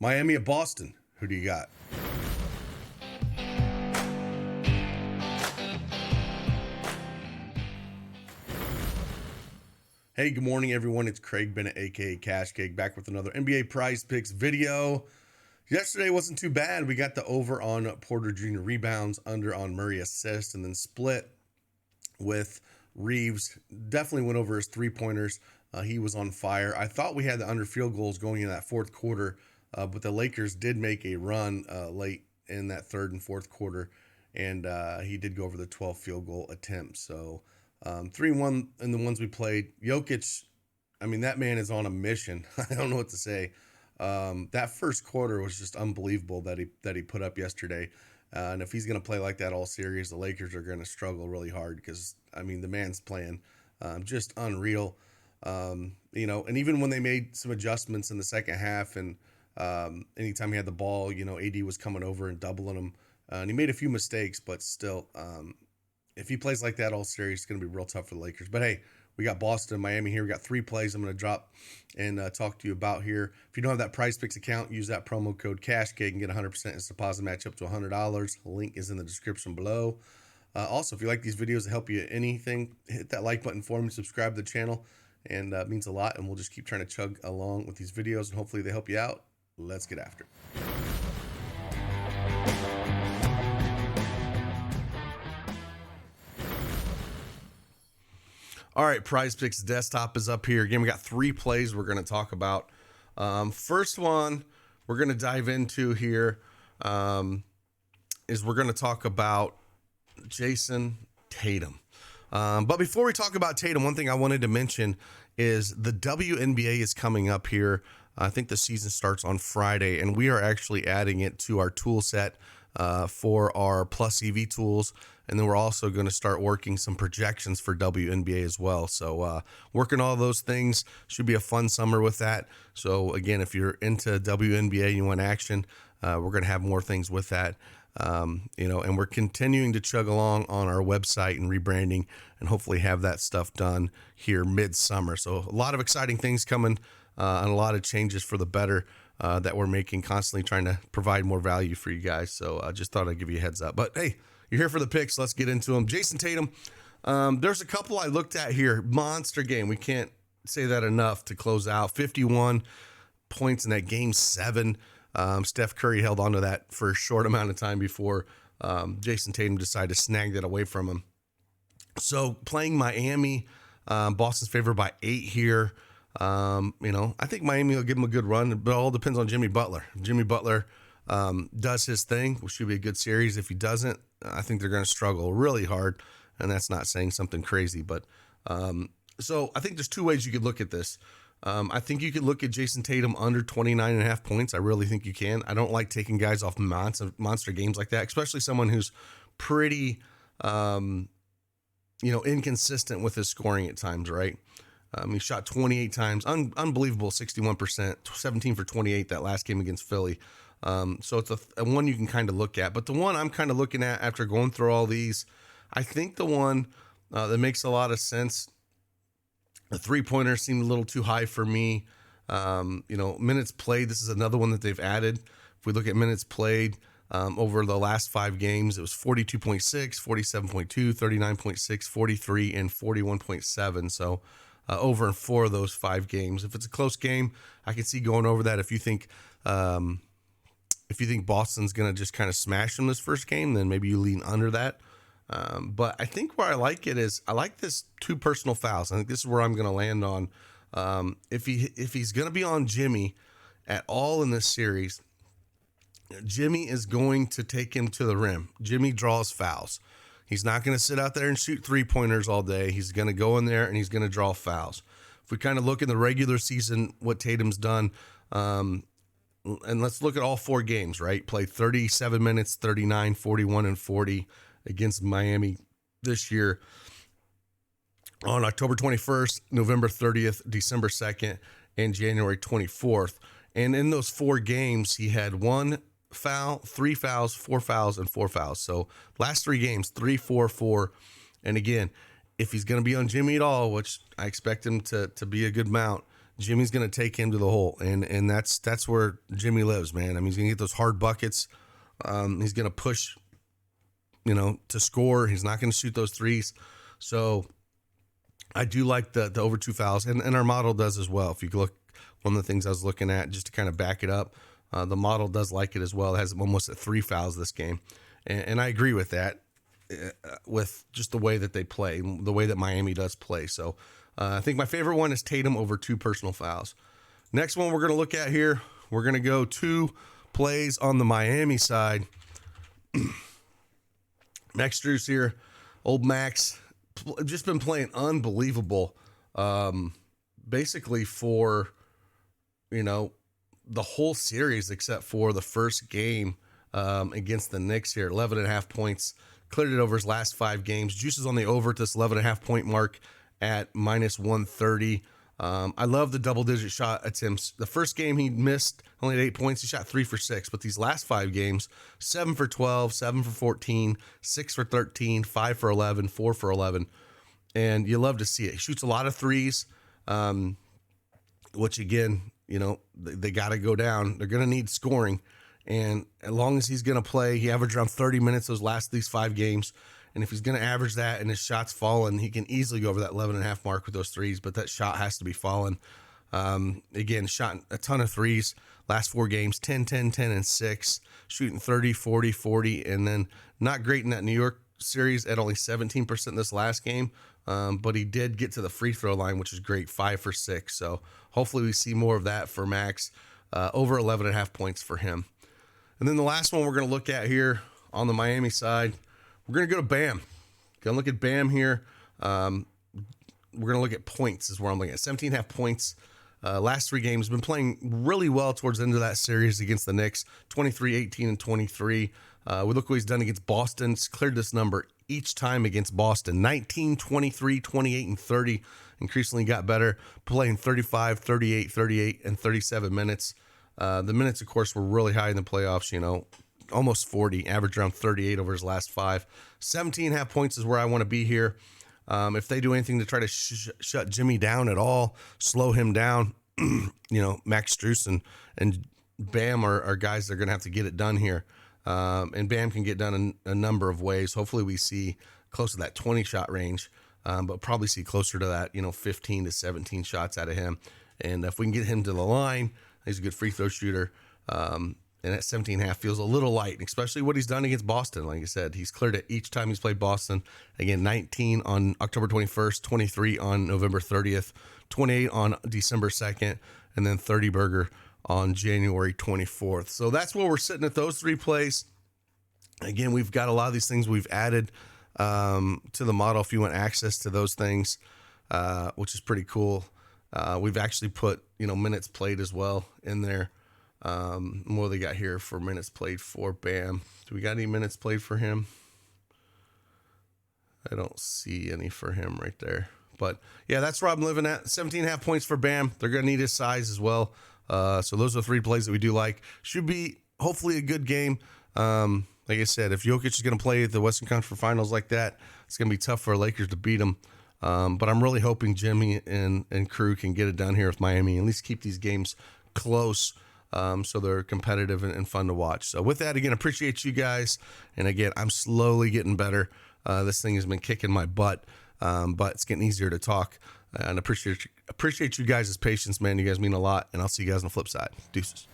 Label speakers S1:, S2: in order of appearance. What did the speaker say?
S1: Miami at Boston. Who do you got? Hey, good morning, everyone. It's Craig Bennett, aka Cash Cake, back with another NBA Prize Picks video. Yesterday wasn't too bad. We got the over on Porter Jr. rebounds, under on Murray assists, and then split with Reeves. Definitely went over his three-pointers. He was on fire. I thought we had the under field goals going in that fourth quarter, but the Lakers did make a run late in that third and fourth quarter, and he did go over the 12 field goal attempts. So 3-1 in the ones we played. Jokic, I mean, that man is on a mission. I don't know what to say. That first quarter was just unbelievable that he put up yesterday. And if he's going to play like that all series, the Lakers are going to struggle really hard because, I mean, the man's playing just unreal. And even when they made some adjustments in the second half and anytime he had the ball, AD was coming over and doubling him. And he made a few mistakes, but still, if he plays like that all series, it's going to be real tough for the Lakers. But hey, we got Boston and Miami here. We got 3 plays I'm going to drop and talk to you about here. If you don't have that PrizePicks account, use that promo code CashCake and get 100% in deposit match up to $100. Link is in the description below. Also, if you like these videos that help you anything, hit that like button for me, subscribe to the channel, and it means a lot. And we'll just keep trying to chug along with these videos, and hopefully they help you out. Let's get after it. All right, PrizePicks desktop is up here. Again, we got 3 plays we're going to talk about. First one we're going to dive into here is we're going to talk about Jason Tatum. But before we talk about Tatum, one thing I wanted to mention is the WNBA is coming up here. I think the season starts on Friday, and we are actually adding it to our tool set for our Plus EV tools. And then we're also going to start working some projections for WNBA as well. So working all those things, should be a fun summer with that. So again, if you're into WNBA and you want action, we're going to have more things with that. And we're continuing to chug along on our website and rebranding and hopefully have that stuff done here mid-summer. So a lot of exciting things coming and a lot of changes for the better that we're making, constantly trying to provide more value for you guys. So I just thought I'd give you a heads up. But hey, you're here for the picks. Let's get into them. Jason Tatum, there's a couple I looked at here. Monster game. We can't say that enough to close out. 51 points in that game 7. Steph Curry held on to that for a short amount of time before Jason Tatum decided to snag that away from him. So playing Miami, Boston's favored by 8 here. I think Miami will give him a good run, but it all depends on Jimmy Butler. If Jimmy Butler does his thing, which should be a good series. If he doesn't, I think they're going to struggle really hard, and that's not saying something crazy. But so I think there's 2 ways you could look at this. I think you could look at Jason Tatum under 29.5 points. I really think you can. I don't like taking guys off monster games like that, especially someone who's pretty, inconsistent with his scoring at times, right? He shot 28 times, unbelievable 61%, 17 for 28 that last game against Philly. So it's a one you can kind of look at. But the one I'm kind of looking at after going through all these, I think the one that makes a lot of sense, the three-pointer seemed a little too high for me. Minutes played, this is another one that they've added. If we look at minutes played over the last 5 games, it was 42.6, 47.2, 39.6, 43, and 41.7. So over in 4 of those 5 games. If it's a close game, I can see going over that. If you think Boston's going to just kind of smash them this first game, then maybe you lean under that. But I think where I like it is I like this 2 personal fouls. I think this is where I'm going to land on. If he's going to be on Jimmy at all in this series, Jimmy is going to take him to the rim. Jimmy draws fouls. He's not going to sit out there and shoot 3-pointers all day. He's going to go in there and he's going to draw fouls. If we kind of look in the regular season, what Tatum's done, and let's look at all 4 games, right? Played 37 minutes, 39, 41, and 40 against Miami this year on October 21st, November 30th, December 2nd, and January 24th. And in those 4 games, he had 1 foul, 3 fouls, 4 fouls, and 4 fouls. So last 3 games, 3, 4, 4. And again, if he's going to be on Jimmy at all, which I expect him to be a good amount, Jimmy's going to take him to the hole, and that's where Jimmy lives, man. I mean, he's going to get those hard buckets. He's going to push, to score. He's not going to shoot those threes. So I do like the over 2 fouls, and our model does as well. If you look, one of the things I was looking at just to kind of back it up, the model does like it as well. It has almost at 3 fouls this game, and I agree with that, with just the way that they play, the way that Miami does play. So I think my favorite one is Tatum over 2 personal fouls. Next one we're going to look at here, we're going to go 2 plays on the Miami side. Max Strus here, old Max, just been playing unbelievable, basically for, the whole series except for the first game against the Knicks here. 11.5 points, cleared it over his last 5 games. Juices on the over to this 11.5 point mark at -130. I love the double-digit shot attempts. The first game he missed, only had 8 points. He shot 3 for 6. But these last 5 games, 7 for 12, 7 for 14, 6 for 13, 5 for 11, 4 for 11. And you love to see it. He shoots a lot of threes, which, again, they got to go down. They're going to need scoring. And as long as he's going to play, he averaged around 30 minutes these 5 games. And if he's going to average that and his shot's falling, he can easily go over that 11.5 mark with those threes, but that shot has to be falling. Again, shot a ton of threes. Last 4 games, 10, 10, 10, and 6. Shooting 30, 40, 40, and then not great in that New York series at only 17% this last game. But he did get to the free throw line, which is great, 5 for 6. So hopefully we see more of that for Max. Over 11.5 points for him. And then the last one we're going to look at here on the Miami side, we're going to go to Bam. Going to look at Bam here. We're going to look at points is where I'm looking at. 17.5 points. Last 3 games. Been playing really well towards the end of that series against the Knicks. 23, 18, and 23. We look what he's done against Boston. He's cleared this number each time against Boston. 19, 23, 28, and 30. Increasingly got better. Playing 35, 38, 38, and 37 minutes. The minutes, of course, were really high in the playoffs, almost 40, average around 38 over his last 5. 17.5 points is where I want to be here. If they do anything to try to shut Jimmy down at all, slow him down, Max Strus and Bam are guys that are going to have to get it done here. And Bam can get done in a number of ways. Hopefully we see close to that 20-shot range, but probably see closer to that, 15 to 17 shots out of him. And if we can get him to the line, he's a good free throw shooter. And at 17.5 feels a little light, especially what he's done against Boston. Like I said, he's cleared it each time he's played Boston. Again, 19 on October 21st, 23 on November 30th, 28 on December 2nd, and then 30 burger on January 24th. So that's where we're sitting at those 3 plays. Again, we've got a lot of these things we've added to the model if you want access to those things, which is pretty cool. We've actually put, minutes played as well in there. What they got here for minutes played for Bam. Do we got any minutes played for him? I don't see any for him right there. But, yeah, that's where I'm living at. 17.5 points for Bam. They're going to need his size as well. So those are 3 plays that we do like. Should be, hopefully, a good game. Like I said, if Jokic is going to play at the Western Conference Finals like that, it's going to be tough for Lakers to beat him. But I'm really hoping Jimmy and crew can get it done here with Miami, at least keep these games close. So they're competitive and fun to watch. So with that, again, appreciate you guys. And again, I'm slowly getting better. This thing has been kicking my butt, but it's getting easier to talk. And appreciate you guys' patience, man. You guys mean a lot. And I'll see you guys on the flip side. Deuces.